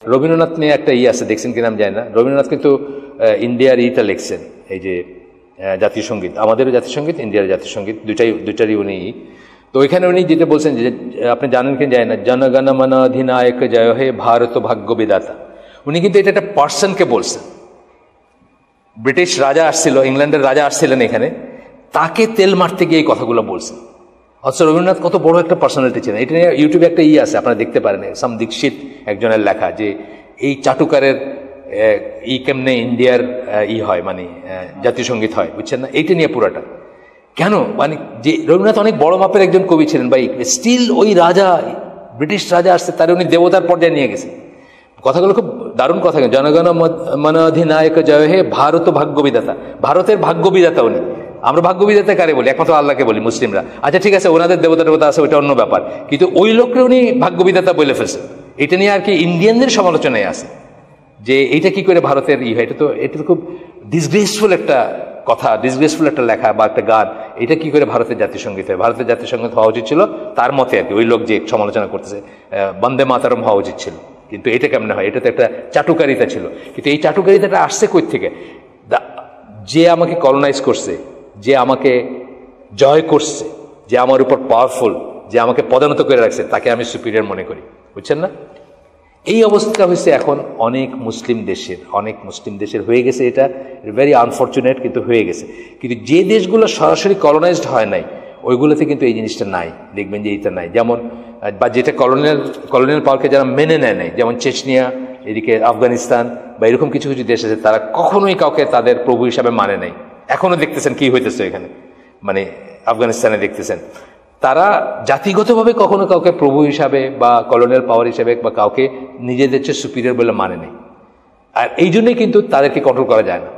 রবীন্দ্রনাথ নিয়ে একটা আছে, দেখছেন কিনা আমি জানি না। রবীন্দ্রনাথ কিন্তু ইন্ডিয়ার ইটা লিখছেন, এই যে জাতীয় সঙ্গীত, আমাদেরও জাতীয় সঙ্গীত, ইন্ডিয়ার জাতীয় সঙ্গীত, দুইটারই উনি। তো ওইখানে উনি যেটা বলছেন যে, আপনি জানেন কিনা জানেন না, জনগণ মন অধিনায়ক জয় হে ভারত ভাগ্য বিধাতা। উনি কিন্তু এটা একটা পার্সনকে বলছেন। ব্রিটিশ রাজা আসছিল, ইংল্যান্ডের রাজা আসছিলেন এখানে, তাকে তেল মারতে গিয়ে এই কথাগুলো বলছেন। অথচ রবীন্দ্রনাথ কত বড় একটা পার্সোনালিটি ছিলেন। এটা নিয়ে ইউটিউবে একটা আছে, আপনারা দেখতে পারেন, সাম দীক্ষিত একজনের লেখা, যে এই চাটুকারের কেমনে ইন্ডিয়ার হয়, মানে জাতীয় সঙ্গীত হয়, বুঝছেন না, এইটা নিয়ে পুরাটা। কেন, মানে যে রবীন্দ্রনাথ অনেক বড় মাপের একজন কবি ছিলেন ভাই, স্টিল ওই রাজা, ব্রিটিশ রাজা আসছে, তার উনি দেবতার পর্যায়ে নিয়ে গেছেন। কথাগুলো খুব দারুণ কথা। জনগণ মন অধিনায়ক জয় হে ভারত ভাগ্য বিধাতা, ভারতের ভাগ্য বিধাতা উনি। আমরা ভাগ্য বিধাতা কারে বলি? একমাত্র আল্লাহকে বলি মুসলিমরা। আচ্ছা ঠিক আছে, ওনাদের দেবতা আছে, ওইটা অন্য ব্যাপার, কিন্তু ওই লোককে উনি ভাগ্য বিধাতা বলে ফেলছেন। এটা নিয়ে আর কি ইন্ডিয়ানদের সমালোচনায় আছে যে এইটা কি করে ভারতের হয়। এটা তো খুব ডিসগ্রেসফুল একটা কথা, ডিসগ্রেসফুল একটা লেখা বা একটা গান। এটা কি করে ভারতের জাতীয় সঙ্গীত হয়? ভারতের জাতীয় সঙ্গীত হওয়া উচিত ছিল তার মতে আর কি, ওই লোক যে সমালোচনা করতেছে, বন্দে মাতরম হওয়া উচিত ছিল। কিন্তু এটা কেমনে হয়? এটা তো একটা চাটুকারিতা ছিল। কিন্তু এই চাটুকারিতাটা আসছে কই থেকে? যে আমাকে কলোনাইজ করছে, যে আমাকে জয় করছে, যে আমার উপর পাওয়ারফুল, যে আমাকে পদানত করে রাখছে, তাকে আমি সুপিরিয়র মনে করি, বুঝছেন না? এই অবস্থা হয়েছে এখন অনেক মুসলিম দেশের হয়ে গেছে। এটা ভেরি আনফর্চুনেট, কিন্তু হয়ে গেছে। কিন্তু যে দেশগুলো সরাসরি কলোনাইজড হয় নাই, ওইগুলোতে কিন্তু এই জিনিসটা নাই, দেখবেন যে এইটা নাই। যেমন বা যেটা কলোনিয়াল পাওয়ারকে যারা মেনে নেয় নাই, যেমন চেচনিয়া, এদিকে আফগানিস্তান বা এরকম কিছু কিছু দেশ আছে, তারা কখনোই কাউকে তাদের প্রভু হিসাবে মানে নাই। এখনো দেখতেছেন কি হইতেছে এখানে, মানে আফগানিস্তানে দেখতেছেন, তারা জাতিগতভাবে কখনো কাউকে প্রভু হিসাবে বা কলোনিয়াল পাওয়ার হিসাবে বা কাউকে নিজেদের চেয়ে সুপিরিয়র বলে মানে নেই। আর এই জন্যই কিন্তু তাদেরকে কন্ট্রোল করা যায় না।